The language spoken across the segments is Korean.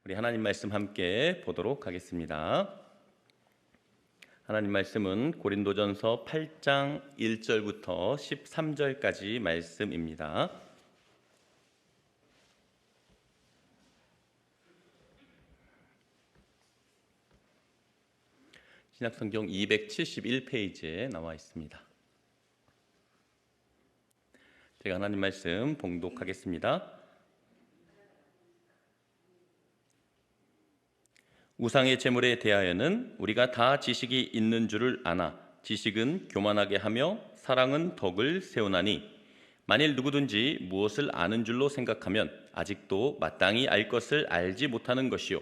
우리 하나님 말씀 함께 보도록 하겠습니다. 하나님 말씀은 고린도전서 8장 1절부터 13절까지 말씀입니다. 신약성경 271페이지에 나와 있습니다. 제가 하나님 말씀 봉독하겠습니다. 우상의 제물에 대하여는 우리가 다 지식이 있는 줄을 아나 지식은 교만하게 하며 사랑은 덕을 세우나니 만일 누구든지 무엇을 아는 줄로 생각하면 아직도 마땅히 알 것을 알지 못하는 것이요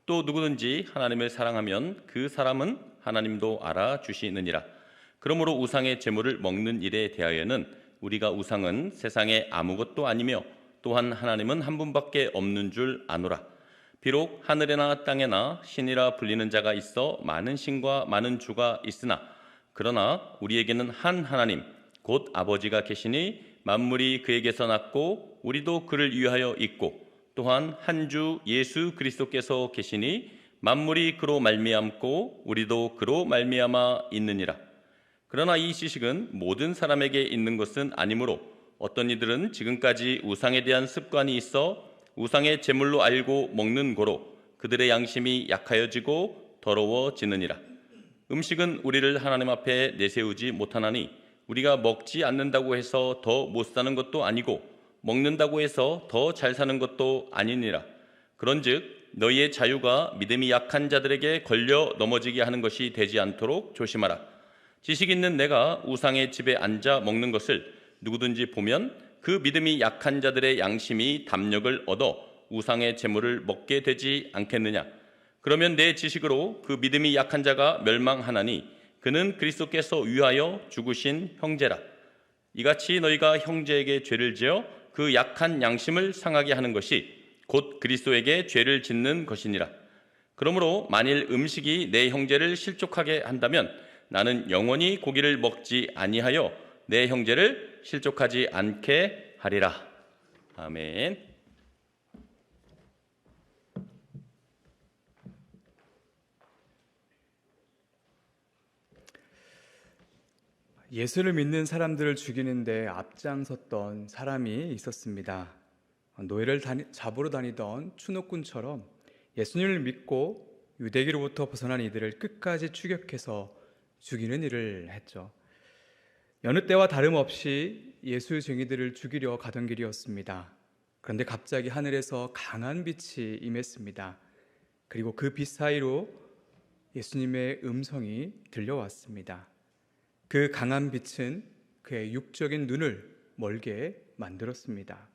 또 누구든지 하나님을 사랑하면 그 사람은 하나님도 알아주시느니라. 그러므로 우상의 제물을 먹는 일에 대하여는 우리가 우상은 세상에 아무것도 아니며 또한 하나님은 한 분밖에 없는 줄 아노라. 비록 하늘에나 땅에나 신이라 불리는 자가 있어 많은 신과 많은 주가 있으나 그러나 우리에게는 한 하나님 곧 아버지가 계시니 만물이 그에게서 났고 우리도 그를 위하여 있고 또한 한 주 예수 그리스도께서 계시니 만물이 그로 말미암고 우리도 그로 말미암아 있느니라. 그러나 이 지식은 모든 사람에게 있는 것은 아니므로 어떤 이들은 지금까지 우상에 대한 습관이 있어 우상의 제물로 알고 먹는 고로 그들의 양심이 약하여지고 더러워지느니라. 음식은 우리를 하나님 앞에 내세우지 못하나니 우리가 먹지 않는다고 해서 더 못 사는 것도 아니고 먹는다고 해서 더 잘 사는 것도 아니니라. 그런즉 너희의 자유가 믿음이 약한 자들에게 걸려 넘어지게 하는 것이 되지 않도록 조심하라. 지식 있는 내가 우상의 집에 앉아 먹는 것을 누구든지 보면 그 믿음이 약한 자들의 양심이 담력을 얻어 우상의 제물을 먹게 되지 않겠느냐. 그러면 내 지식으로 그 믿음이 약한 자가 멸망하나니 그는 그리스도께서 위하여 죽으신 형제라. 이같이 너희가 형제에게 죄를 지어 그 약한 양심을 상하게 하는 것이 곧 그리스도에게 죄를 짓는 것이니라. 그러므로 만일 음식이 내 형제를 실족하게 한다면 나는 영원히 고기를 먹지 아니하여 내 형제를 실족하지 않게 하리라. 아멘. 예수를 믿는 사람들을 죽이는데 앞장섰던 사람이 있었습니다. 노예를 잡으러 다니던 추노꾼처럼 예수님을 믿고 유대기로부터 벗어난 이들을 끝까지 추격해서 죽이는 일을 했죠. 여느 때와 다름없이 예수 증인들을 죽이려 가던 길이었습니다. 그런데 갑자기 하늘에서 강한 빛이 임했습니다. 그리고 그 빛 사이로 예수님의 음성이 들려왔습니다. 그 강한 빛은 그의 육적인 눈을 멀게 만들었습니다.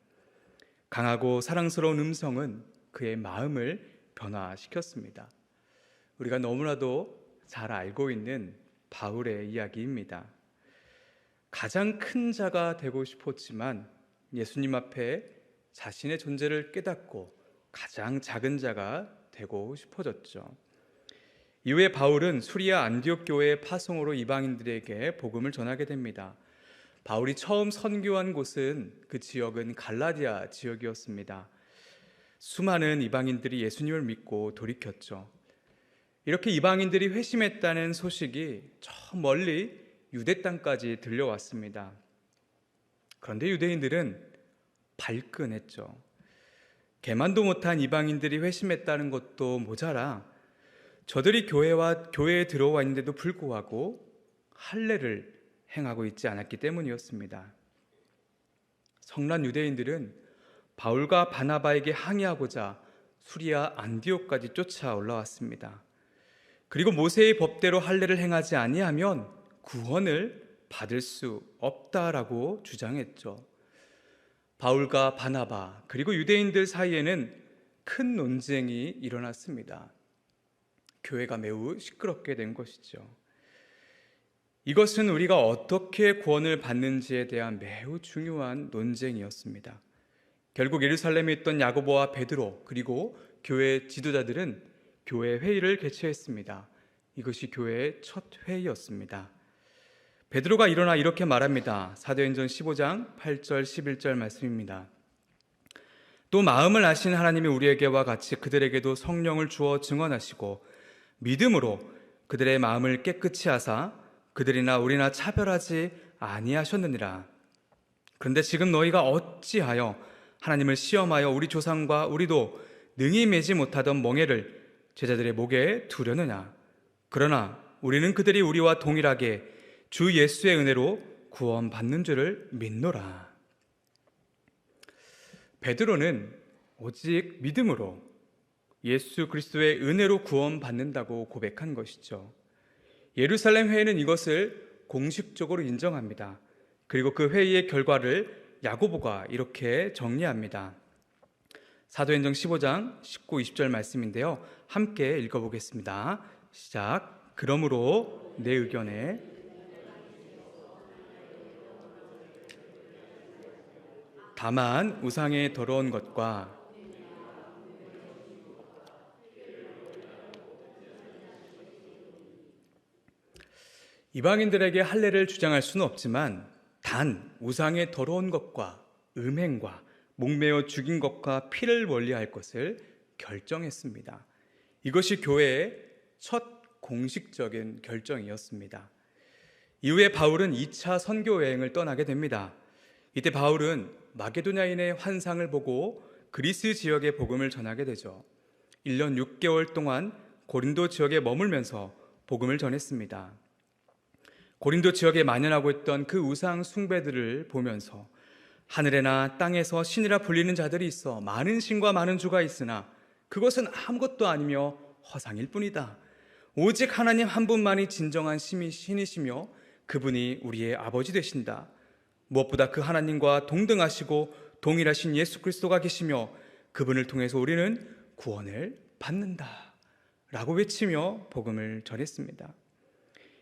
강하고 사랑스러운 음성은 그의 마음을 변화시켰습니다. 우리가 너무나도 잘 알고 있는 바울의 이야기입니다. 가장 큰 자가 되고 싶었지만 예수님 앞에 자신의 존재를 깨닫고 가장 작은 자가 되고 싶어졌죠. 이후에 바울은 수리아 안디옥 교회의 파송으로 이방인들에게 복음을 전하게 됩니다. 바울이 처음 선교한 곳은 그 지역은 갈라디아 지역이었습니다. 수많은 이방인들이 예수님을 믿고 돌이켰죠. 이렇게 이방인들이 회심했다는 소식이 저 멀리 유대 땅까지 들려왔습니다. 그런데 유대인들은 발끈했죠. 개만도 못한 이방인들이 회심했다는 것도 모자라 저들이 교회에 들어와 있는데도 불구하고 할례를 행하고 있지 않았기 때문이었습니다. 성난 유대인들은 바울과 바나바에게 항의하고자 수리아 안디옥까지 쫓아 올라왔습니다. 그리고 모세의 법대로 할례를 행하지 아니하면 구원을 받을 수 없다라고 주장했죠. 바울과 바나바 그리고 유대인들 사이에는 큰 논쟁이 일어났습니다. 교회가 매우 시끄럽게 된 것이죠. 이것은 우리가 어떻게 구원을 받는지에 대한 매우 중요한 논쟁이었습니다. 결국 예루살렘에 있던 야고보와 베드로 그리고 교회 지도자들은 교회 회의를 개최했습니다. 이것이 교회의 첫 회의였습니다. 베드로가 일어나 이렇게 말합니다. 사도행전 15장 8절 11절 말씀입니다. 또 마음을 아신 하나님이 우리에게와 같이 그들에게도 성령을 주어 증언하시고 믿음으로 그들의 마음을 깨끗이 하사 그들이나 우리나 차별하지 아니하셨느니라. 그런데 지금 너희가 어찌하여 하나님을 시험하여 우리 조상과 우리도 능히 매지 못하던 멍에를 제자들의 목에 두려느냐. 그러나 우리는 그들이 우리와 동일하게 주 예수의 은혜로 구원받는 줄을 믿노라. 베드로는 오직 믿음으로 예수 그리스도의 은혜로 구원받는다고 고백한 것이죠. 예루살렘 회의는 이것을 공식적으로 인정합니다. 그리고 그 회의의 결과를 야고보가 이렇게 정리합니다. 사도행전 15장 19, 20절 말씀인데요. 함께 읽어보겠습니다. 시작. 그러므로 내 의견에 다만 우상의 더러운 것과 이방인들에게 할례를 주장할 수는 없지만 단 우상의 더러운 것과 음행과 목매어 죽인 것과 피를 멀리할 것을 결정했습니다. 이것이 교회의 첫 공식적인 결정이었습니다. 이후에 바울은 2차 선교 여행을 떠나게 됩니다. 이때 바울은 마게도냐인의 환상을 보고 그리스 지역의 복음을 전하게 되죠. 1년 6개월 동안 고린도 지역에 머물면서 복음을 전했습니다. 고린도 지역에 만연하고 있던 그 우상 숭배들을 보면서 하늘에나 땅에서 신이라 불리는 자들이 있어 많은 신과 많은 주가 있으나 그것은 아무것도 아니며 허상일 뿐이다. 오직 하나님 한 분만이 진정한 신이시며 그분이 우리의 아버지 되신다. 무엇보다 그 하나님과 동등하시고 동일하신 예수 그리스도가 계시며 그분을 통해서 우리는 구원을 받는다 라고 외치며 복음을 전했습니다.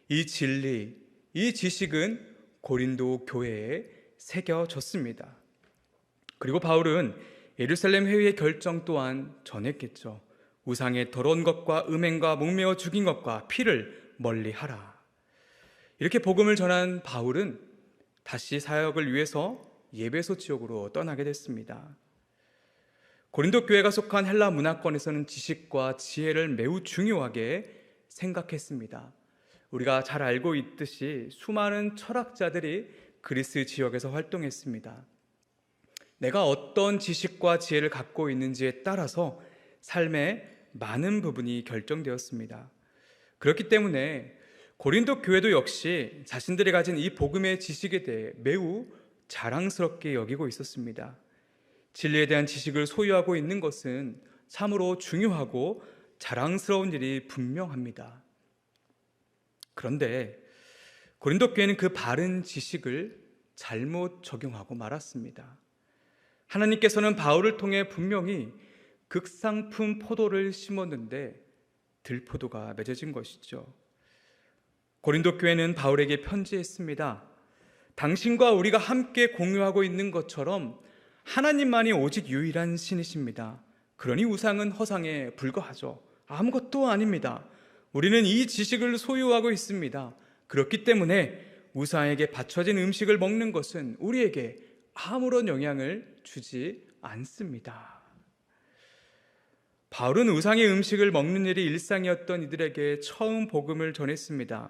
이 진리, 이 지식은 고린도 교회에 새겨졌습니다. 그리고 바울은 예루살렘 회의의 결정 또한 전했겠죠. 우상의 더러운 것과 음행과 목매어 죽인 것과 피를 멀리하라. 이렇게 복음을 전한 바울은 다시 사역을 위해서 예배소 지역으로 떠나게 됐습니다. 고린도 교회가 속한 헬라 문화권에서는 지식과 지혜를 매우 중요하게 생각했습니다. 우리가 잘 알고 있듯이 수많은 철학자들이 그리스 지역에서 활동했습니다. 내가 어떤 지식과 지혜를 갖고 있는지에 따라서 삶의 많은 부분이 결정되었습니다. 그렇기 때문에 고린도 교회도 역시 자신들이 가진 이 복음의 지식에 대해 매우 자랑스럽게 여기고 있었습니다. 진리에 대한 지식을 소유하고 있는 것은 참으로 중요하고 자랑스러운 일이 분명합니다. 그런데 고린도 교회는 그 바른 지식을 잘못 적용하고 말았습니다. 하나님께서는 바울을 통해 분명히 극상품 포도를 심었는데 들포도가 맺어진 것이죠. 고린도 교회는 바울에게 편지했습니다. 당신과 우리가 함께 공유하고 있는 것처럼 하나님만이 오직 유일한 신이십니다. 그러니 우상은 허상에 불과하죠. 아무것도 아닙니다. 우리는 이 지식을 소유하고 있습니다. 그렇기 때문에 우상에게 바쳐진 음식을 먹는 것은 우리에게 아무런 영향을 주지 않습니다. 바울은 우상의 음식을 먹는 일이 일상이었던 이들에게 처음 복음을 전했습니다.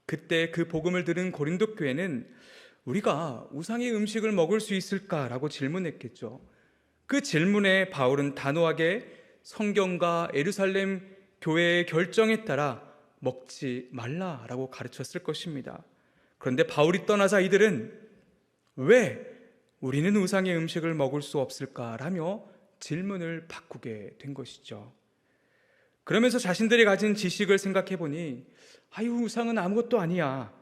그때 그 복음을 들은 고린도 교회는 우리가 우상의 음식을 먹을 수 있을까라고 질문했겠죠. 그 질문에 바울은 단호하게 성경과 예루살렘 교회의 결정에 따라 먹지 말라라고 가르쳤을 것입니다. 그런데 바울이 떠나자 이들은 왜 우리는 우상의 음식을 먹을 수 없을까라며 질문을 바꾸게 된 것이죠. 그러면서 자신들이 가진 지식을 생각해 보니 우상은 아무것도 아니야.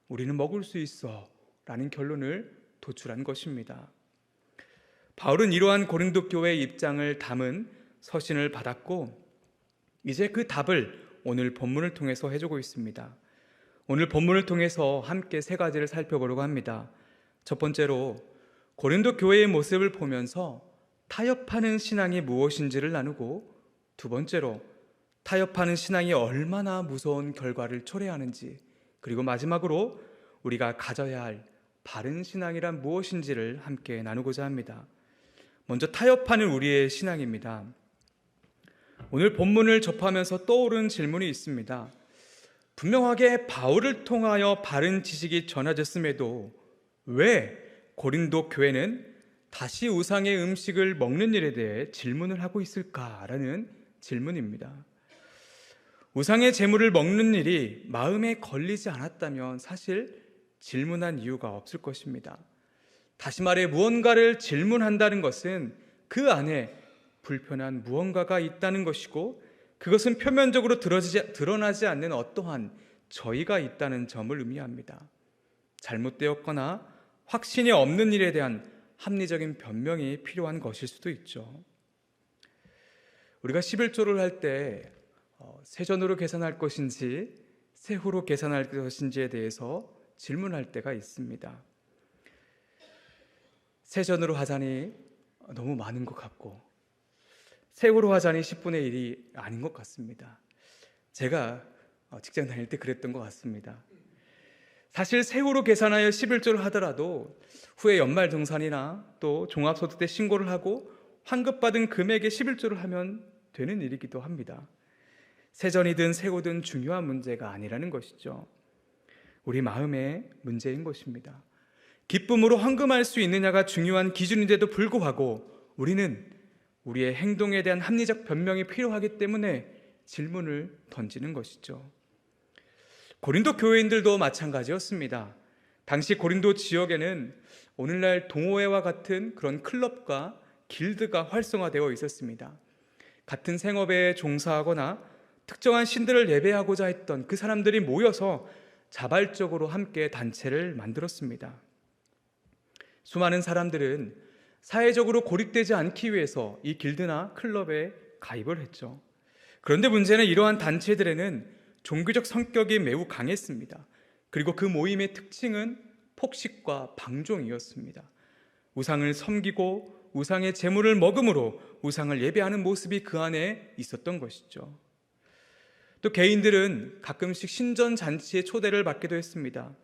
우리는 먹을 수 있어. 라는 결론을 도출한 것입니다. 바울은 이러한 고린도 교회의 입장을 담은 서신을 받았고 이제 그 답을 오늘 본문을 통해서 해주고 있습니다. 오늘 본문을 통해서 함께 세 가지를 살펴보려고 합니다. 첫 번째로 고린도 교회의 모습을 보면서 타협하는 신앙이 무엇인지를 나누고, 두 번째로 타협하는 신앙이 얼마나 무서운 결과를 초래하는지, 그리고 마지막으로 우리가 가져야 할 바른 신앙이란 무엇인지를 함께 나누고자 합니다. 먼저 타협하는 우리의 신앙입니다. 오늘 본문을 접하면서 떠오른 질문이 있습니다. 분명하게 바울을 통하여 바른 지식이 전해졌음에도 왜 고린도 교회는 다시 우상의 음식을 먹는 일에 대해 질문을 하고 있을까라는 질문입니다. 우상의 제물을 먹는 일이 마음에 걸리지 않았다면 사실 질문한 이유가 없을 것입니다. 다시 말해 무언가를 질문한다는 것은 그 안에 불편한 무언가가 있다는 것이고, 그것은 표면적으로 드러나지 않는 어떠한 저희가 있다는 점을 의미합니다. 잘못되었거나 확신이 없는 일에 대한 합리적인 변명이 필요한 것일 수도 있죠. 우리가 11조를 할 때 세전으로 계산할 것인지 세후로 계산할 것인지에 대해서 질문할 때가 있습니다. 세전으로 하자니 너무 많은 것 같고 세후로 하자니 10분의 1이 아닌 것 같습니다. 제가 직장 다닐 때 그랬던 것 같습니다. 사실 세후로 계산하여 11조를 하더라도 후에 연말정산이나 또 종합소득세 신고를 하고 환급받은 금액의 11조를 하면 되는 일이기도 합니다. 세전이든 세후든 중요한 문제가 아니라는 것이죠. 우리 마음의 문제인 것입니다. 기쁨으로 헌금할 수 있느냐가 중요한 기준인데도 불구하고 우리는 우리의 행동에 대한 합리적 변명이 필요하기 때문에 질문을 던지는 것이죠. 고린도 교회인들도 마찬가지였습니다. 당시 고린도 지역에는 오늘날 동호회와 같은 그런 클럽과 길드가 활성화되어 있었습니다. 같은 생업에 종사하거나 특정한 신들을 예배하고자 했던 그 사람들이 모여서 자발적으로 함께 단체를 만들었습니다. 수많은 사람들은 사회적으로 고립되지 않기 위해서 이 길드나 클럽에 가입을 했죠. 그런데 문제는 이러한 단체들에는 종교적 성격이 매우 강했습니다. 그리고 그 모임의 특징은 폭식과 방종이었습니다. 우상을 섬기고 우상의 제물을 먹음으로 우상을 예배하는 모습이 그 안에 있었던 것이죠. 또 개인들은 가끔씩 신전 잔치에 초대를 받기도 했습니다.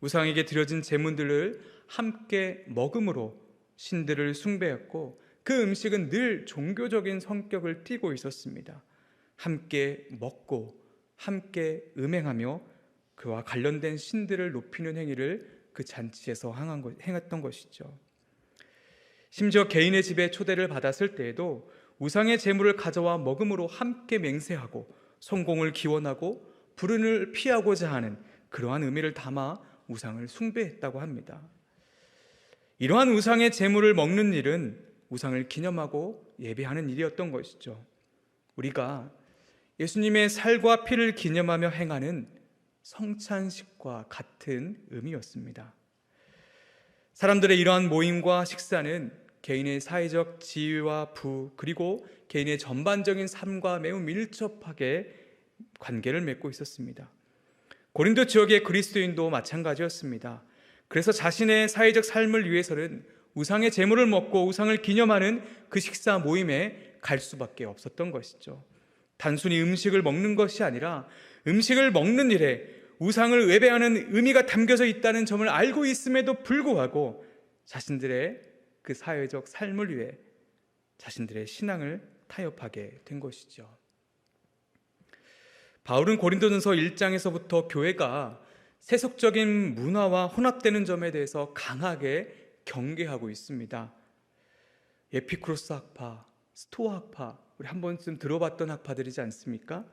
우상에게 드려진 제물들을 함께 먹음으로 신들을 숭배했고 그 음식은 늘 종교적인 성격을 띠고 있었습니다. 함께 먹고 함께 음행하며 그와 관련된 신들을 높이는 행위를 그 잔치에서 행했던 것이죠. 심지어 개인의 집에 초대를 받았을 때에도 우상의 제물을 가져와 먹음으로 함께 맹세하고 성공을 기원하고 불운을 피하고자 하는 그러한 의미를 담아 우상을 숭배했다고 합니다. 이러한 우상의 제물을 먹는 일은 우상을 기념하고 예배하는 일이었던 것이죠. 우리가 예수님의 살과 피를 기념하며 행하는 성찬식과 같은 의미였습니다. 사람들의 이러한 모임과 식사는 개인의 사회적 지위와 부 그리고 개인의 전반적인 삶과 매우 밀접하게 관계를 맺고 있었습니다. 고린도 지역의 그리스도인도 마찬가지였습니다. 그래서 자신의 사회적 삶을 위해서는 우상의 제물을 먹고 우상을 기념하는 그 식사 모임에 갈 수밖에 없었던 것이죠. 단순히 음식을 먹는 것이 아니라 음식을 먹는 일에 우상을 예배하는 의미가 담겨져 있다는 점을 알고 있음에도 불구하고 자신들의 그 사회적 삶을 위해 자신들의 신앙을 타협하게 된 것이죠. 바울은 고린도전서 1장에서부터 교회가 세속적인 문화와 혼합되는 점에 대해서 강하게 경계하고 있습니다. 에피쿠로스 학파, 스토아 학파, 우리 한 번쯤 들어봤던 학파들이지 않습니까?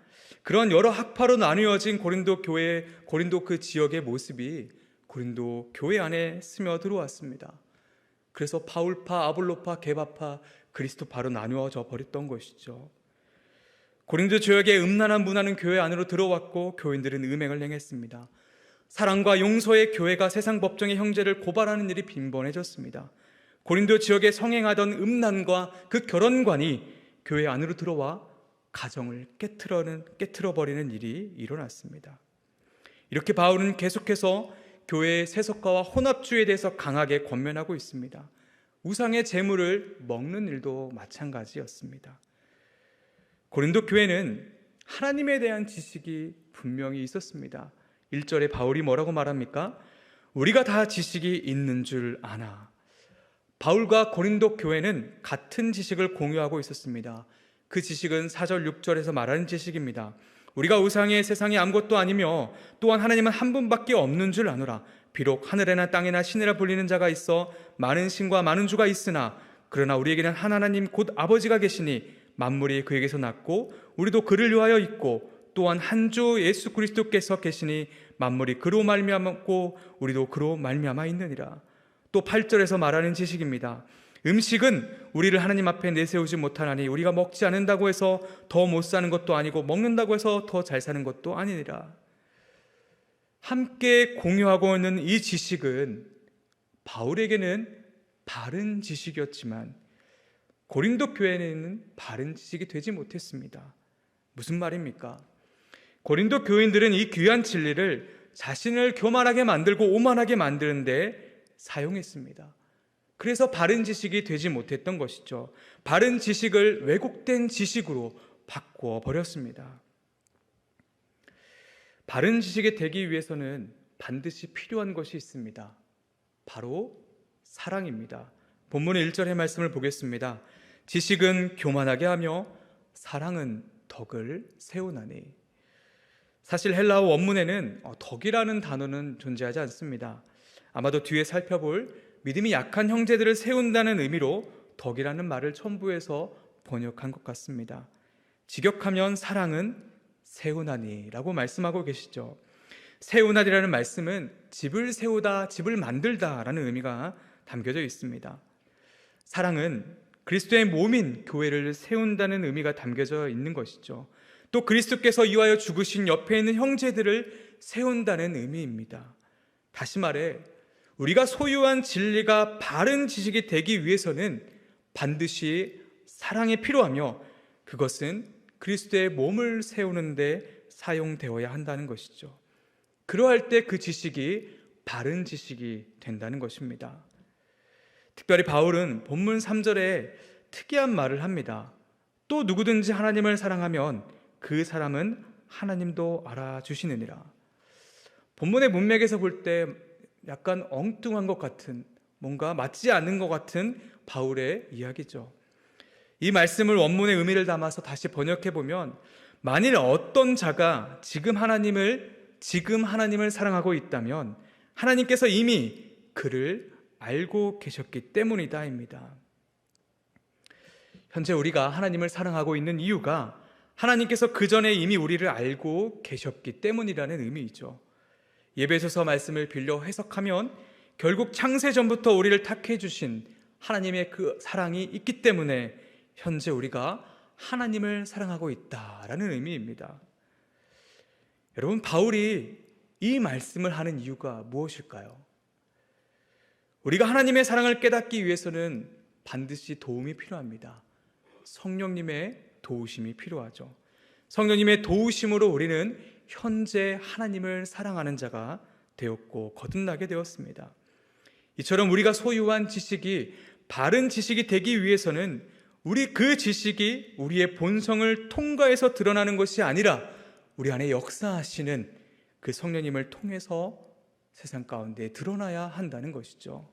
그런 여러 학파로 나누어진 고린도 교회, 고린도 그 지역의 모습이 고린도 교회 안에 스며들어왔습니다. 그래서 바울파, 아볼로파, 게바파, 그리스도파로 나누어져 버렸던 것이죠. 고린도 지역의 음란한 문화는 교회 안으로 들어왔고 교인들은 음행을 행했습니다. 사랑과 용서의 교회가 세상 법정의 형제를 고발하는 일이 빈번해졌습니다. 고린도 지역에 성행하던 음란과 그 결혼관이 교회 안으로 들어와 가정을 깨트려버리는 일이 일어났습니다. 이렇게 바울은 계속해서 교회의 세속화와 혼합주의에 대해서 강하게 권면하고 있습니다. 우상의 제물을 먹는 일도 마찬가지였습니다. 고린도 교회는 하나님에 대한 지식이 분명히 있었습니다. 1절에 바울이 뭐라고 말합니까? 우리가 다 지식이 있는 줄 아나. 바울과 고린도 교회는 같은 지식을 공유하고 있었습니다. 그 지식은 4절 6절에서 말하는 지식입니다. 우리가 우상의 세상이 아무것도 아니며 또한 하나님은 한 분밖에 없는 줄 아노라. 비록 하늘에나 땅에나 신이라 불리는 자가 있어 많은 신과 많은 주가 있으나 그러나 우리에게는 한 하나님 곧 아버지가 계시니 만물이 그에게서 났고 우리도 그를 위하여 있고 또한 한 주 예수 그리스도께서 계시니 만물이 그로 말미암았고 우리도 그로 말미암아 있느니라. 또 8절에서 말하는 지식입니다. 음식은 우리를 하나님 앞에 내세우지 못하나니 우리가 먹지 않는다고 해서 더 못 사는 것도 아니고 먹는다고 해서 더 잘 사는 것도 아니니라. 함께 공유하고 있는 이 지식은 바울에게는 바른 지식이었지만 고린도 교회에는 바른 지식이 되지 못했습니다. 무슨 말입니까? 고린도 교인들은 이 귀한 진리를 자신을 교만하게 만들고 오만하게 만드는데 사용했습니다. 그래서 바른 지식이 되지 못했던 것이죠. 바른 지식을 왜곡된 지식으로 바꾸어 버렸습니다. 바른 지식이 되기 위해서는 반드시 필요한 것이 있습니다. 바로 사랑입니다. 본문의 1절의 말씀을 보겠습니다. 지식은 교만하게 하며 사랑은 덕을 세우나니. 사실 헬라어 원문에는 덕이라는 단어는 존재하지 않습니다. 아마도 뒤에 살펴볼 믿음이 약한 형제들을 세운다는 의미로 덕이라는 말을 첨부해서 번역한 것 같습니다. 직역하면 사랑은 세우나니 라고 말씀하고 계시죠. 세우나니라는 말씀은 집을 세우다, 집을 만들다 라는 의미가 담겨져 있습니다. 사랑은 그리스도의 몸인 교회를 세운다는 의미가 담겨져 있는 것이죠. 또 그리스도께서 이와여 죽으신 옆에 있는 형제들을 세운다는 의미입니다. 다시 말해 우리가 소유한 진리가 바른 지식이 되기 위해서는 반드시 사랑이 필요하며 그것은 그리스도의 몸을 세우는 데 사용되어야 한다는 것이죠. 그러할 때 그 지식이 바른 지식이 된다는 것입니다. 특별히 바울은 본문 3절에 특이한 말을 합니다. 또 누구든지 하나님을 사랑하면 그 사람은 하나님도 알아주시느니라. 본문의 문맥에서 볼 때 약간 엉뚱한 것 같은, 뭔가 맞지 않는 것 같은 바울의 이야기죠. 이 말씀을 원문의 의미를 담아서 다시 번역해 보면 만일 어떤 자가 지금 하나님을 사랑하고 있다면 하나님께서 이미 그를 알고 계셨기 때문이다입니다. 현재 우리가 하나님을 사랑하고 있는 이유가 하나님께서 그 전에 이미 우리를 알고 계셨기 때문이라는 의미이죠. 예배소서 말씀을 빌려 해석하면 결국 창세 전부터 우리를 택해 주신 하나님의 그 사랑이 있기 때문에 현재 우리가 하나님을 사랑하고 있다라는 의미입니다. 여러분, 바울이 이 말씀을 하는 이유가 무엇일까요? 우리가 하나님의 사랑을 깨닫기 위해서는 반드시 도움이 필요합니다. 성령님의 도우심이 필요하죠. 성령님의 도우심으로 우리는 현재 하나님을 사랑하는 자가 되었고 거듭나게 되었습니다. 이처럼 우리가 소유한 지식이 바른 지식이 되기 위해서는 그 지식이 우리의 본성을 통과해서 드러나는 것이 아니라 우리 안에 역사하시는 그 성령님을 통해서 세상 가운데 드러나야 한다는 것이죠.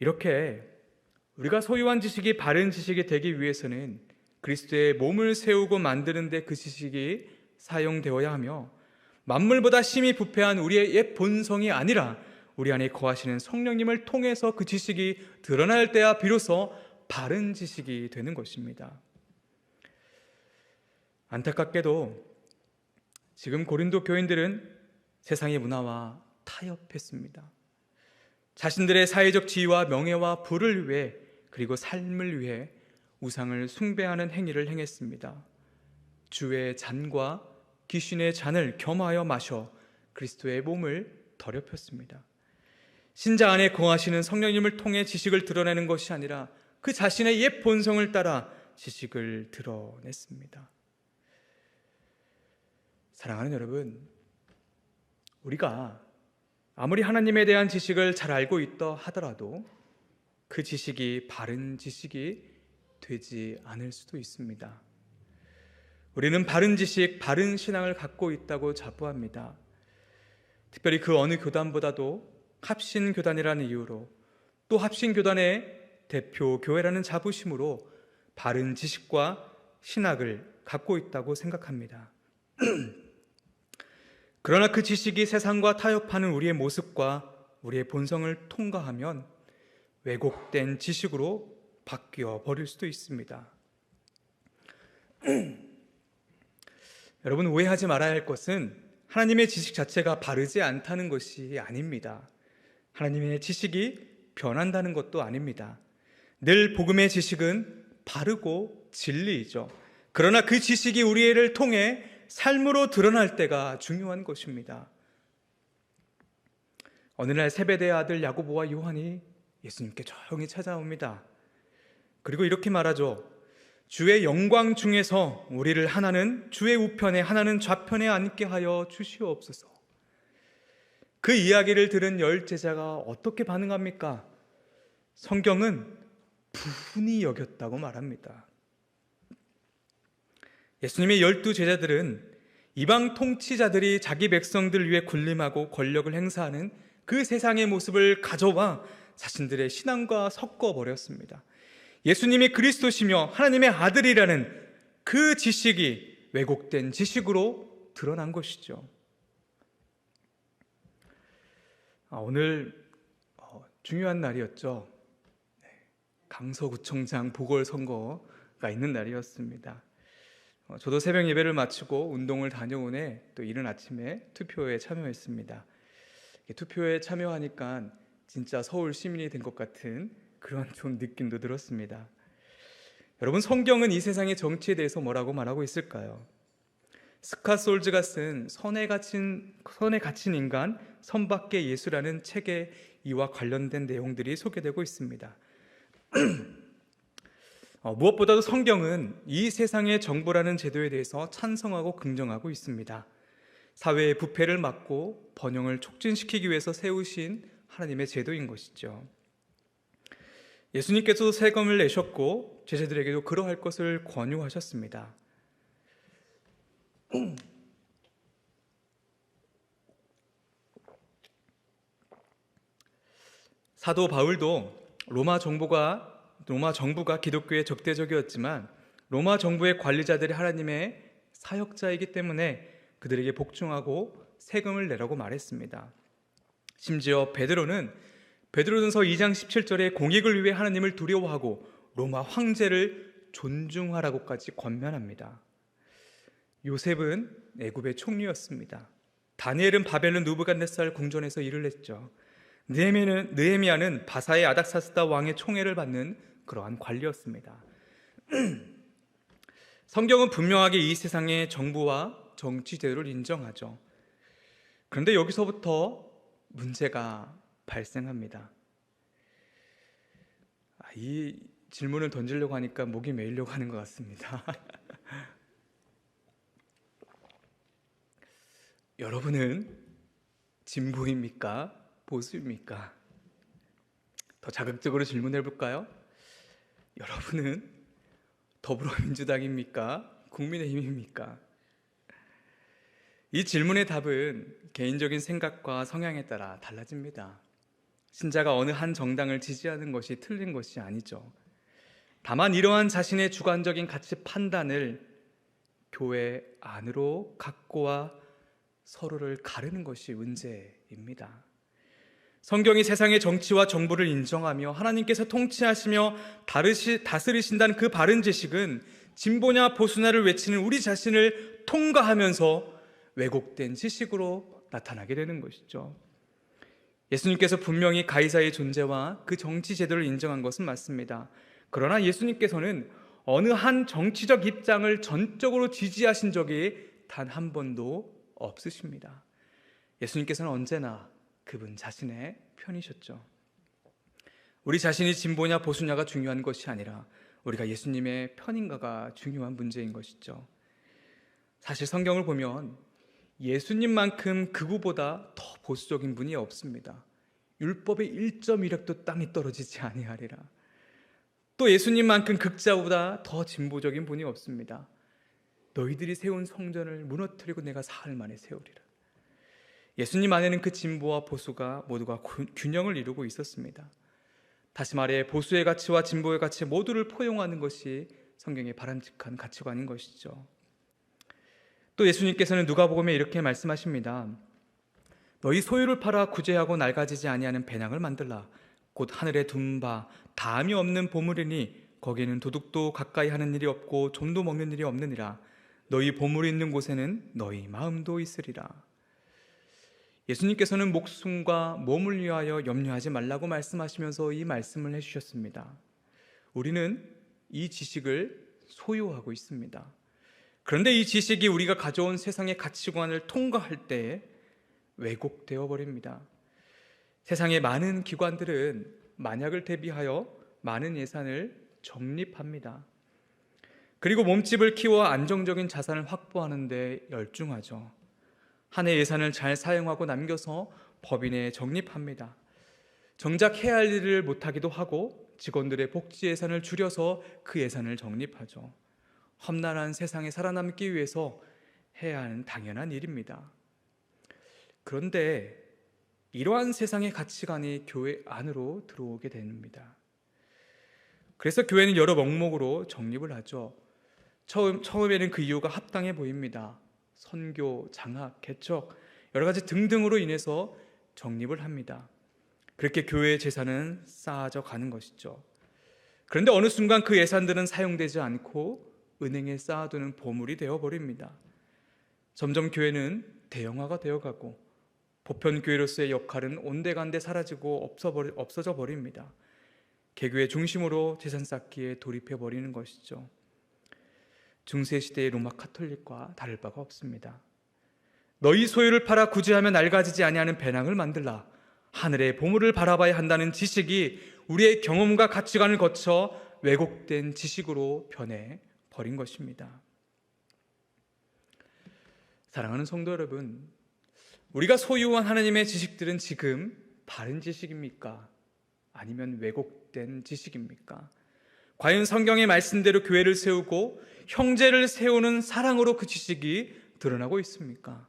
이렇게 우리가 소유한 지식이 바른 지식이 되기 위해서는 그리스도의 몸을 세우고 만드는데 그 지식이 사용되어야 하며 만물보다 심히 부패한 우리의 옛 본성이 아니라 우리 안에 거하시는 성령님을 통해서 그 지식이 드러날 때야 비로소 바른 지식이 되는 것입니다. 안타깝게도 지금 고린도 교인들은 세상의 문화와 타협했습니다. 자신들의 사회적 지위와 명예와 부를 위해 그리고 삶을 위해 우상을 숭배하는 행위를 행했습니다. 주의 잔과 귀신의 잔을 겸하여 마셔 그리스도의 몸을 더럽혔습니다. 신자 안에 거하시는 성령님을 통해 지식을 드러내는 것이 아니라 그 자신의 옛 본성을 따라 지식을 드러냈습니다. 사랑하는 여러분, 우리가 아무리 하나님에 대한 지식을 잘 알고 있다 하더라도 그 지식이 바른 지식이 되지 않을 수도 있습니다. 우리는 바른 지식, 바른 신앙을 갖고 있다고 자부합니다. 특별히 그 어느 교단보다도 합신 교단이라는 이유로 또 합신교단의 대표 교회라는 자부심으로 바른 지식과 신학을 갖고 있다고 생각합니다. 그러나 그 지식이 세상과 타협하는 우리의 모습과 우리의 본성을 통과하면 왜곡된 지식으로 바뀌어 버릴 수도 있습니다. 여러분, 오해하지 말아야 할 것은 하나님의 지식 자체가 바르지 않다는 것이 아닙니다. 하나님의 지식이 변한다는 것도 아닙니다. 늘 복음의 지식은 바르고 진리이죠. 그러나 그 지식이 우리를 통해 삶으로 드러날 때가 중요한 것입니다. 어느 날 세베대의 아들 야고보와 요한이 예수님께 조용히 찾아옵니다. 그리고 이렇게 말하죠. 주의 영광 중에서 우리를 하나는 주의 우편에 하나는 좌편에 앉게 하여 주시옵소서. 그 이야기를 들은 열 제자가 어떻게 반응합니까? 성경은 분이 여겼다고 말합니다. 예수님의 12 제자들은 이방 통치자들이 자기 백성들 위해 군림하고 권력을 행사하는 그 세상의 모습을 가져와 자신들의 신앙과 섞어버렸습니다. 예수님이 그리스도시며 하나님의 아들이라는 그 지식이 왜곡된 지식으로 드러난 것이죠. 오늘 중요한 날이었죠. 강서구청장 보궐선거가 있는 날이었습니다. 저도 새벽 예배를 마치고 운동을 다녀온 후에 또 이른 아침에 투표에 참여했습니다. 투표에 참여하니까 진짜 서울 시민이 된 것 같은 그런 좋은 느낌도 들었습니다. 여러분, 성경은 이 세상의 정치에 대해서 뭐라고 말하고 있을까요? 스캇 솔즈가 쓴 선에 갇힌 인간, 선밖의 예수라는 책에 이와 관련된 내용들이 소개되고 있습니다. 무엇보다도 성경은 이 세상의 정부라는 제도에 대해서 찬성하고 긍정하고 있습니다. 사회의 부패를 막고 번영을 촉진시키기 위해서 세우신 하나님의 제도인 것이죠. 예수님께서도 세금을 내셨고 제자들에게도 그러할 것을 권유하셨습니다. 사도 바울도 로마 정부가 기독교의 적대적이었지만 로마 정부의 관리자들이 하나님의 사역자이기 때문에 그들에게 복종하고 세금을 내라고 말했습니다. 심지어 베드로전서 2장 17절에 공익을 위해 하나님을 두려워하고 로마 황제를 존중하라고까지 권면합니다. 요셉은 애굽의 총리였습니다. 다니엘은 바벨론 느부갓네살 궁전에서 일을 했죠. 느헤미야는 바사의 아닥사스다 왕의 총애를 받는 그러한 관리였습니다. 성경은 분명하게 이 세상의 정부와 정치 제도를 인정하죠. 그런데 여기서부터 문제가 발생합니다. 이 질문을 던지려고 하니까 목이 메이려고 하는 것 같습니다. 여러분은 진보입니까? 보수입니까? 더 자극적으로 질문해 볼까요? 여러분은 더불어민주당입니까? 국민의힘입니까? 이 질문의 답은 개인적인 생각과 성향에 따라 달라집니다. 신자가 어느 한 정당을 지지하는 것이 틀린 것이 아니죠. 다만 이러한 자신의 주관적인 가치 판단을 교회 안으로 갖고 와 서로를 가르는 것이 문제입니다. 성경이 세상의 정치와 정부를 인정하며 하나님께서 통치하시며 다스리신다는 그 바른 지식은 진보냐 보수냐를 외치는 우리 자신을 통과하면서 왜곡된 지식으로 나타나게 되는 것이죠. 예수님께서 분명히 가이사의 존재와 그 정치 제도를 인정한 것은 맞습니다. 그러나 예수님께서는 어느 한 정치적 입장을 전적으로 지지하신 적이 단 한 번도 없으십니다. 예수님께서는 언제나 그분 자신의 편이셨죠. 우리 자신이 진보냐 보수냐가 중요한 것이 아니라 우리가 예수님의 편인가가 중요한 문제인 것이죠. 사실 성경을 보면 예수님만큼 극우보다 더 보수적인 분이 없습니다. 율법의 1.1획도 땅이 떨어지지 아니하리라. 또 예수님만큼 극자보다 더 진보적인 분이 없습니다. 너희들이 세운 성전을 무너뜨리고 내가 사흘 만에 세우리라. 예수님 안에는 그 진보와 보수가 모두가 균형을 이루고 있었습니다. 다시 말해 보수의 가치와 진보의 가치 모두를 포용하는 것이 성경의 바람직한 가치관인 것이죠. 또 예수님께서는 누가복음에 이렇게 말씀하십니다. 너희 소유를 팔아 구제하고 낡아지지 아니하는 배낭을 만들라. 곧 하늘에 둔 바 다함이 없는 보물이니 거기에는 도둑도 가까이 하는 일이 없고 좀도 먹는 일이 없느니라. 너희 보물이 있는 곳에는 너희 마음도 있으리라. 예수님께서는 목숨과 몸을 위하여 염려하지 말라고 말씀하시면서 이 말씀을 해주셨습니다. 우리는 이 지식을 소유하고 있습니다. 그런데 이 지식이 우리가 가져온 세상의 가치관을 통과할 때 왜곡되어 버립니다. 세상의 많은 기관들은 만약을 대비하여 많은 예산을 적립합니다. 그리고 몸집을 키워 안정적인 자산을 확보하는 데 열중하죠. 한 해 예산을 잘 사용하고 남겨서 법인에 적립합니다. 정작 해야 할 일을 못하기도 하고 직원들의 복지 예산을 줄여서 그 예산을 적립하죠. 험난한 세상에 살아남기 위해서 해야 하는 당연한 일입니다. 그런데 이러한 세상의 가치관이 교회 안으로 들어오게 됩니다. 그래서 교회는 여러 명목으로 적립을 하죠. 처음에는 그 이유가 합당해 보입니다. 선교, 장학, 개척 여러 가지 등등으로 인해서 적립을 합니다. 그렇게 교회의 재산은 쌓아져 가는 것이죠. 그런데 어느 순간 그 예산들은 사용되지 않고 은행에 쌓아두는 보물이 되어버립니다. 점점 교회는 대형화가 되어가고 보편교회로서의 역할은 온데간데 사라지고 없어져 버립니다. 개교의 중심으로 재산 쌓기에 돌입해버리는 것이죠. 중세시대의 로마 카톨릭과 다를 바가 없습니다. 너희 소유를 팔아 구제하며 낡아지지 아니하는 배낭을 만들라. 하늘의 보물을 바라봐야 한다는 지식이 우리의 경험과 가치관을 거쳐 왜곡된 지식으로 변해 버린 것입니다. 사랑하는 성도 여러분, 우리가 소유한 하나님의 지식들은 지금 바른 지식입니까? 아니면 왜곡된 지식입니까? 과연 성경의 말씀대로 교회를 세우고 형제를 세우는 사랑으로 그 지식이 드러나고 있습니까?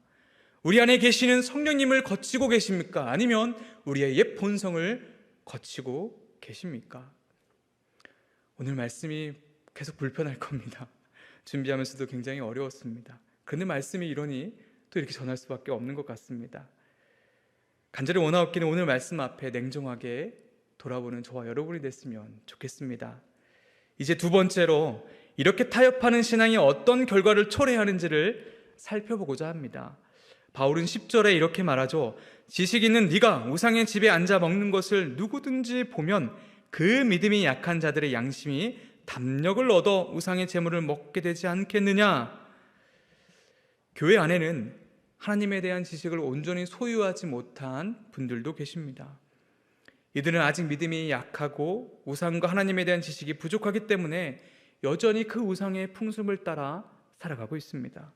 우리 안에 계시는 성령님을 거치고 계십니까? 아니면 우리의 옛 본성을 거치고 계십니까? 오늘 말씀이 계속 불편할 겁니다. 준비하면서도 굉장히 어려웠습니다. 그런데 말씀이 이러니 또 이렇게 전할 수밖에 없는 것 같습니다. 간절히 원하옵기는 오늘 말씀 앞에 냉정하게 돌아보는 저와 여러분이 됐으면 좋겠습니다. 이제 두 번째로 이렇게 타협하는 신앙이 어떤 결과를 초래하는지를 살펴보고자 합니다. 바울은 10절에 이렇게 말하죠. 지식 있는 네가 우상의 집에 앉아 먹는 것을 누구든지 보면 그 믿음이 약한 자들의 양심이 담력을 얻어 우상의 재물을 먹게 되지 않겠느냐. 교회 안에는 하나님에 대한 지식을 온전히 소유하지 못한 분들도 계십니다. 이들은 아직 믿음이 약하고 우상과 하나님에 대한 지식이 부족하기 때문에 여전히 그 우상의 풍습을 따라 살아가고 있습니다.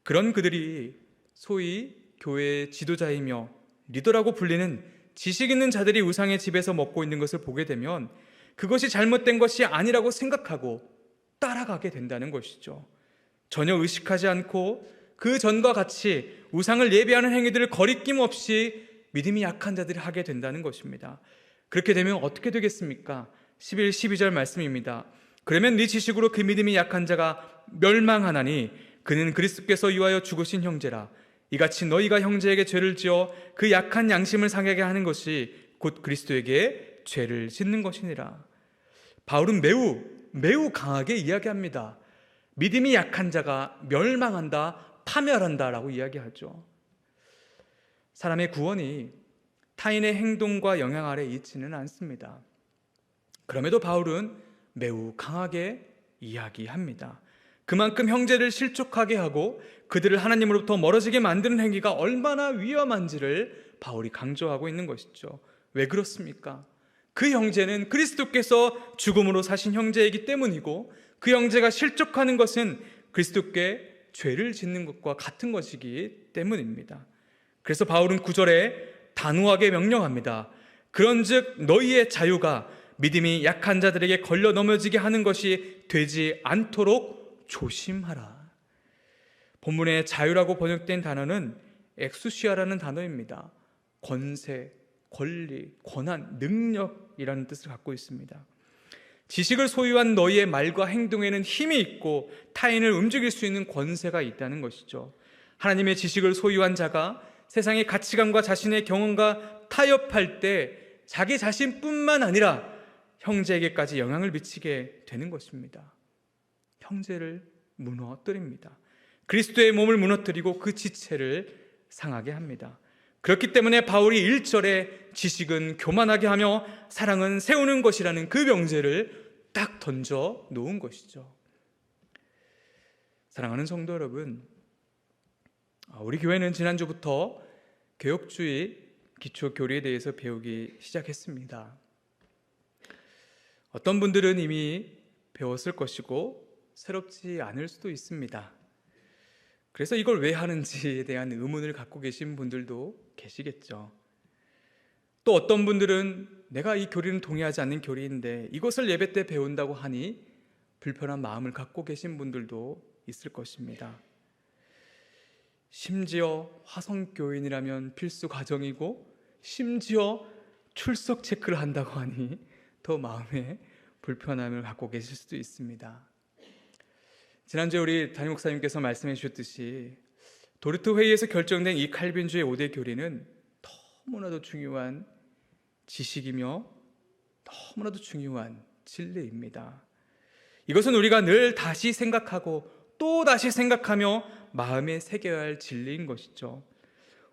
그런 그들이 소위 교회의 지도자이며 리더라고 불리는 지식 있는 자들이 우상의 집에서 먹고 있는 것을 보게 되면 그것이 잘못된 것이 아니라고 생각하고 따라가게 된다는 것이죠. 전혀 의식하지 않고 그 전과 같이 우상을 예배하는 행위들을 거리낌 없이 믿음이 약한 자들이 하게 된다는 것입니다. 그렇게 되면 어떻게 되겠습니까? 11, 12절 말씀입니다. 그러면 네 지식으로 그 믿음이 약한 자가 멸망하나니 그는 그리스도께서 위하여 죽으신 형제라. 이같이 너희가 형제에게 죄를 지어 그 약한 양심을 상하게 하는 것이 곧 그리스도에게 죄를 짓는 것이니라. 바울은 매우 강하게 이야기합니다. 믿음이 약한 자가 멸망한다, 파멸한다라고 이야기하죠. 사람의 구원이 타인의 행동과 영향 아래 있지는 않습니다. 그럼에도 바울은 매우 강하게 이야기합니다. 그만큼 형제를 실족하게 하고 그들을 하나님으로부터 멀어지게 만드는 행위가 얼마나 위험한지를 바울이 강조하고 있는 것이죠. 왜 그렇습니까? 그 형제는 그리스도께서 죽음으로 사신 형제이기 때문이고 그 형제가 실족하는 것은 그리스도께 죄를 짓는 것과 같은 것이기 때문입니다. 그래서 바울은 9절에 단호하게 명령합니다. 그런즉 너희의 자유가 믿음이 약한 자들에게 걸려 넘어지게 하는 것이 되지 않도록 조심하라. 본문에 자유라고 번역된 단어는 엑수시아라는 단어입니다. 권세, 권리, 권한, 능력, 능력이라는 뜻을 갖고 있습니다. 지식을 소유한 너희의 말과 행동에는 힘이 있고 타인을 움직일 수 있는 권세가 있다는 것이죠. 하나님의 지식을 소유한 자가 세상의 가치관과 자신의 경험과 타협할 때 자기 자신뿐만 아니라 형제에게까지 영향을 미치게 되는 것입니다. 형제를 무너뜨립니다. 그리스도의 몸을 무너뜨리고 그 지체를 상하게 합니다. 그렇기 때문에 바울이 1절에 지식은 교만하게 하며 사랑은 세우는 것이라는 그 명제를 딱 던져 놓은 것이죠. 사랑하는 성도 여러분, 우리 교회는 지난주부터 개혁주의 기초교리에 대해서 배우기 시작했습니다. 어떤 분들은 이미 배웠을 것이고 새롭지 않을 수도 있습니다. 그래서 이걸 왜 하는지에 대한 의문을 갖고 계신 분들도 계시겠죠. 또 어떤 분들은 내가 이 교리는 동의하지 않는 교리인데 이것을 예배 때 배운다고 하니 불편한 마음을 갖고 계신 분들도 있을 것입니다. 심지어 화성교인이라면 필수 과정이고 심지어 출석 체크를 한다고 하니 더 마음에 불편함을 갖고 계실 수도 있습니다. 지난주에 우리 담임 목사님께서 말씀해 주셨듯이 도르트 회의에서 결정된 이 칼빈주의 5대 교리는 너무나도 중요한 지식이며 너무나도 중요한 진리입니다. 이것은 우리가 늘 다시 생각하고 또 다시 생각하며 마음에 새겨야 할 진리인 것이죠.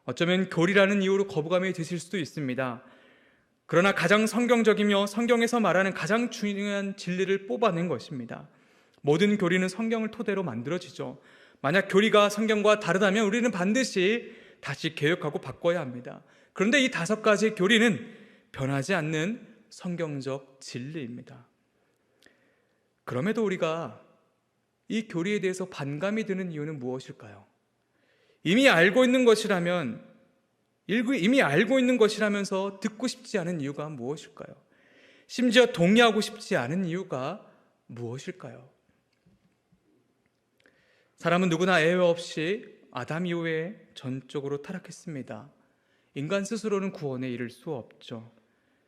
어쩌면 교리라는 이유로 거부감이 드실 수도 있습니다. 그러나 가장 성경적이며 성경에서 말하는 가장 중요한 진리를 뽑아낸 것입니다. 모든 교리는 성경을 토대로 만들어지죠. 만약 교리가 성경과 다르다면 우리는 반드시 다시 개혁하고 바꿔야 합니다. 그런데 이 5가지 교리는 변하지 않는 성경적 진리입니다. 그럼에도 우리가 이 교리에 대해서 반감이 드는 이유는 무엇일까요? 이미 알고 있는 것이라면서 듣고 싶지 않은 이유가 무엇일까요? 심지어 동의하고 싶지 않은 이유가 무엇일까요? 사람은 누구나 예외 없이 아담 이후에 전적으로 타락했습니다. 인간 스스로는 구원에 이를 수 없죠.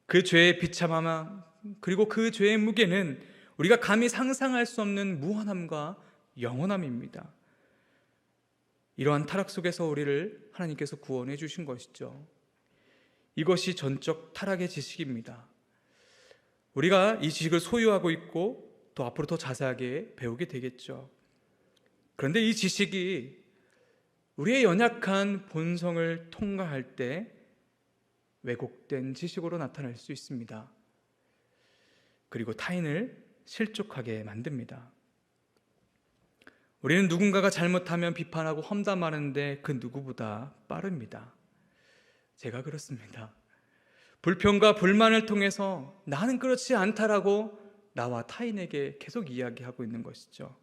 그 죄의 비참함 그리고 그 죄의 무게는 우리가 감히 상상할 수 없는 무한함과 영원함입니다. 이러한 타락 속에서 우리를 하나님께서 구원해 주신 것이죠. 이것이 전적 타락의 지식입니다. 우리가 이 지식을 소유하고 있고 또 앞으로 더 자세하게 배우게 되겠죠. 그런데 이 지식이 우리의 연약한 본성을 통과할 때 왜곡된 지식으로 나타날 수 있습니다. 그리고 타인을 실족하게 만듭니다. 우리는 누군가가 잘못하면 비판하고 험담하는데 그 누구보다 빠릅니다. 제가 그렇습니다. 불평과 불만을 통해서 나는 그렇지 않다라고 나와 타인에게 계속 이야기하고 있는 것이죠.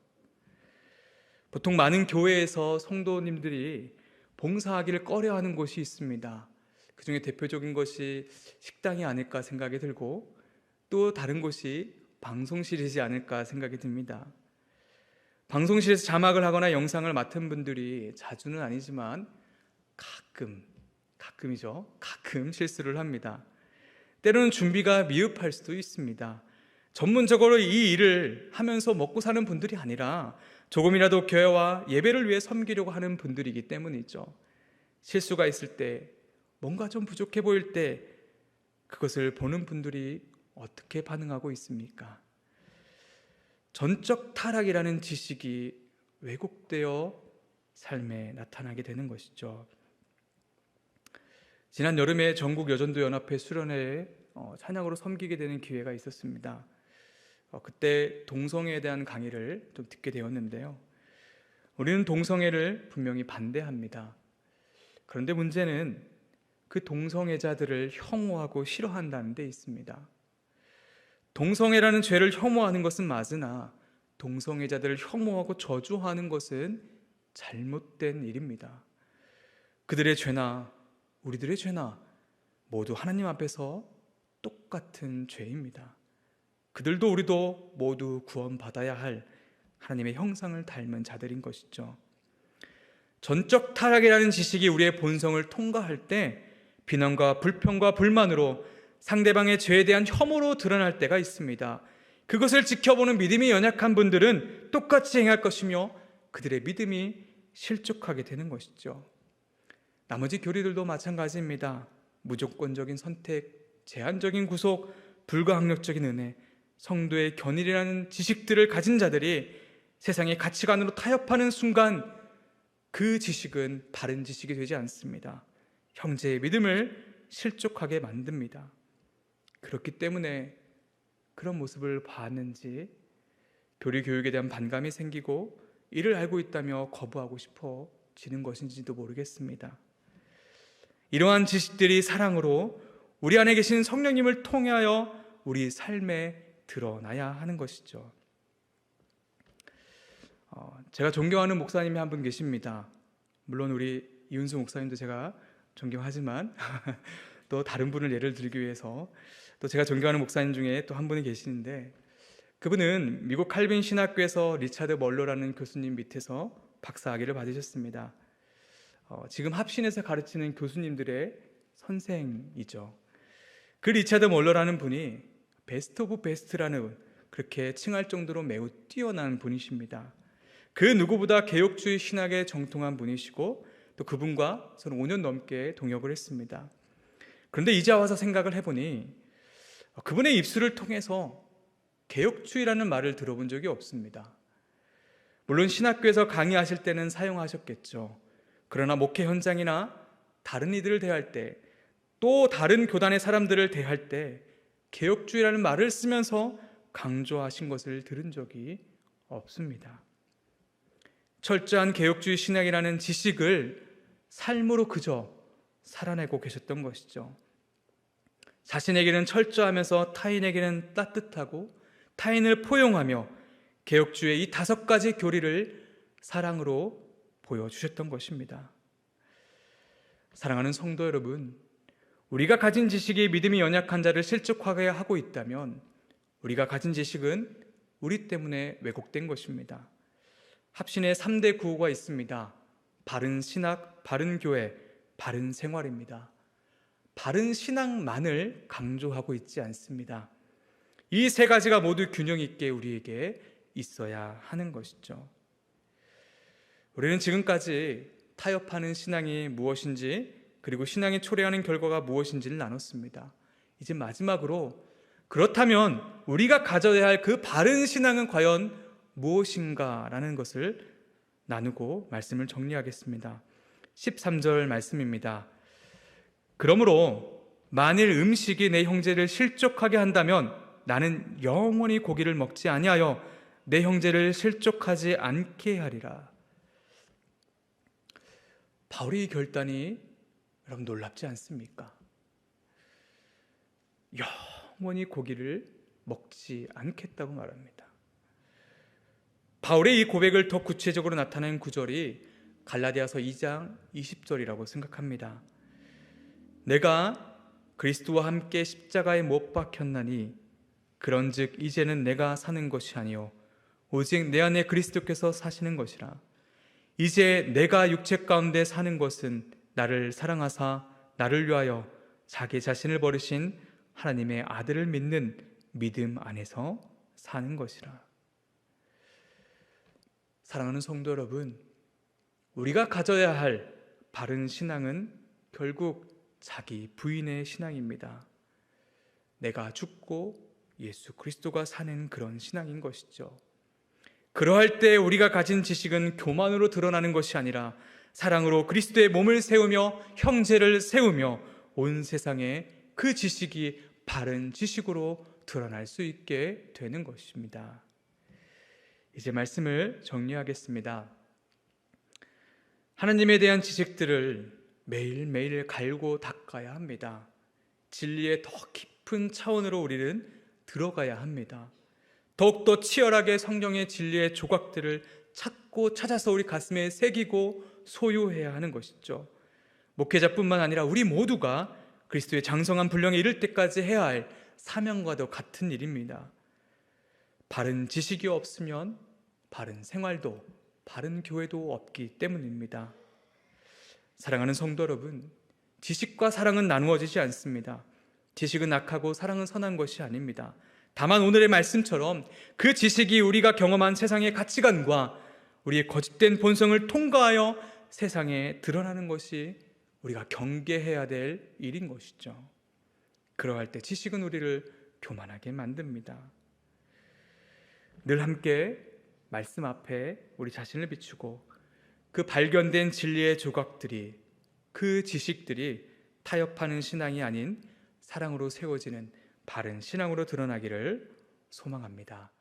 보통 많은 교회에서 성도님들이 봉사하기를 꺼려하는 곳이 있습니다. 그 중에 대표적인 것이 식당이 아닐까 생각이 들고 또 다른 곳이 방송실이지 않을까 생각이 듭니다. 방송실에서 자막을 하거나 영상을 맡은 분들이 자주는 아니지만 가끔 실수를 합니다. 때로는 준비가 미흡할 수도 있습니다. 전문적으로 이 일을 하면서 먹고 사는 분들이 아니라 조금이라도 교회와 예배를 위해 섬기려고 하는 분들이기 때문이죠. 실수가 있을 때 뭔가 좀 부족해 보일 때 그것을 보는 분들이 어떻게 반응하고 있습니까? 전적 타락이라는 지식이 왜곡되어 삶에 나타나게 되는 것이죠. 지난 여름에 전국 여전도 연합회 수련회에 찬양으로 섬기게 되는 기회가 있었습니다. 그때 동성애에 대한 강의를 좀 듣게 되었는데요. 우리는 동성애를 분명히 반대합니다. 그런데 문제는 그 동성애자들을 혐오하고 싫어한다는 데 있습니다. 동성애라는 죄를 혐오하는 것은 맞으나 동성애자들을 혐오하고 저주하는 것은 잘못된 일입니다. 그들의 죄나 우리들의 죄나 모두 하나님 앞에서 똑같은 죄입니다. 그들도 우리도 모두 구원받아야 할 하나님의 형상을 닮은 자들인 것이죠. 전적 타락이라는 지식이 우리의 본성을 통과할 때 비난과 불평과 불만으로 상대방의 죄에 대한 혐오로 드러날 때가 있습니다. 그것을 지켜보는 믿음이 연약한 분들은 똑같이 행할 것이며 그들의 믿음이 실족하게 되는 것이죠. 나머지 교리들도 마찬가지입니다. 무조건적인 선택, 제한적인 구속, 불가항력적인 은혜, 성도의 견일이라는 지식들을 가진 자들이 세상의 가치관으로 타협하는 순간 그 지식은 바른 지식이 되지 않습니다. 형제의 믿음을 실족하게 만듭니다. 그렇기 때문에 그런 모습을 봤는지 교리 교육에 대한 반감이 생기고 이를 알고 있다며 거부하고 싶어지는 것인지도 모르겠습니다. 이러한 지식들이 사랑으로 우리 안에 계신 성령님을 통하여 우리 삶에 드러나야 하는 것이죠. 제가 존경하는 목사님이 한 분 계십니다. 물론 우리 이윤수 목사님도 제가 존경하지만 또 다른 분을 예를 들기 위해서 또 제가 존경하는 목사님 중에 또 한 분이 계시는데, 그분은 미국 칼빈 신학교에서 리차드 멀러라는 교수님 밑에서 박사학위를 받으셨습니다. 지금 합신에서 가르치는 교수님들의 선생이죠. 그 리차드 멀러라는 분이 베스트 오브 베스트라는 그렇게 칭할 정도로 매우 뛰어난 분이십니다. 그 누구보다 개혁주의 신학에 정통한 분이시고 또 그분과 저는 5년 넘게 동역을 했습니다. 그런데 이제 와서 생각을 해보니 그분의 입술을 통해서 개혁주의라는 말을 들어본 적이 없습니다. 물론 신학교에서 강의하실 때는 사용하셨겠죠. 그러나 목회 현장이나 다른 이들을 대할 때, 또 다른 교단의 사람들을 대할 때 개혁주의라는 말을 쓰면서 강조하신 것을 들은 적이 없습니다. 철저한 개혁주의 신학이라는 지식을 삶으로 그저 살아내고 계셨던 것이죠. 자신에게는 철저하면서 타인에게는 따뜻하고 타인을 포용하며 개혁주의의 이 5가지 교리를 사랑으로 보여주셨던 것입니다. 사랑하는 성도 여러분, 우리가 가진 지식이 믿음이 연약한 자를 실족하게 하고 있다면 우리가 가진 지식은 우리 때문에 왜곡된 것입니다. 합신의 3대 구호가 있습니다. 바른 신학, 바른 교회, 바른 생활입니다. 바른 신앙만을 강조하고 있지 않습니다. 이 3가지가 모두 균형 있게 우리에게 있어야 하는 것이죠. 우리는 지금까지 타협하는 신앙이 무엇인지, 그리고 신앙이 초래하는 결과가 무엇인지를 나눴습니다. 이제 마지막으로 그렇다면 우리가 가져야 할 그 바른 신앙은 과연 무엇인가라는 것을 나누고 말씀을 정리하겠습니다. 13절 말씀입니다. 그러므로 만일 음식이 내 형제를 실족하게 한다면 나는 영원히 고기를 먹지 아니하여 내 형제를 실족하지 않게 하리라. 바울의 이 결단이 여러분 놀랍지 않습니까? 영원히 고기를 먹지 않겠다고 말합니다. 바울의 이 고백을 더 구체적으로 나타낸 구절이 갈라디아서 2장 20절이라고 생각합니다. 내가 그리스도와 함께 십자가에 못 박혔나니 그런즉 이제는 내가 사는 것이 아니요 오직 내 안에 그리스도께서 사시는 것이라. 이제 내가 육체 가운데 사는 것은 나를 사랑하사 나를 위하여 자기 자신을 버리신 하나님의 아들을 믿는 믿음 안에서 사는 것이라. 사랑하는 성도 여러분, 우리가 가져야 할 바른 신앙은 결국 자기 부인의 신앙입니다. 내가 죽고 예수 그리스도가 사는 그런 신앙인 것이죠. 그러할 때 우리가 가진 지식은 교만으로 드러나는 것이 아니라 사랑으로 그리스도의 몸을 세우며 형제를 세우며 온 세상에 그 지식이 바른 지식으로 드러날 수 있게 되는 것입니다. 이제 말씀을 정리하겠습니다. 하나님에 대한 지식들을 매일매일 갈고 닦아야 합니다. 진리의 더 깊은 차원으로 우리는 들어가야 합니다. 더욱더 치열하게 성경의 진리의 조각들을 찾고 찾아서 우리 가슴에 새기고 소유해야 하는 것이죠. 목회자뿐만 아니라 우리 모두가 그리스도의 장성한 분량에 이를 때까지 해야 할 사명과도 같은 일입니다. 바른 지식이 없으면 바른 생활도 바른 교회도 없기 때문입니다. 사랑하는 성도 여러분, 지식과 사랑은 나누어지지 않습니다. 지식은 악하고 사랑은 선한 것이 아닙니다. 다만 오늘의 말씀처럼 그 지식이 우리가 경험한 세상의 가치관과 우리의 거짓된 본성을 통과하여 세상에 드러나는 것이 우리가 경계해야 될 일인 것이죠. 그러할 때 지식은 우리를 교만하게 만듭니다. 늘 함께 말씀 앞에 우리 자신을 비추고 그 발견된 진리의 조각들이, 그 지식들이 타협하는 신앙이 아닌 사랑으로 세워지는 바른 신앙으로 드러나기를 소망합니다.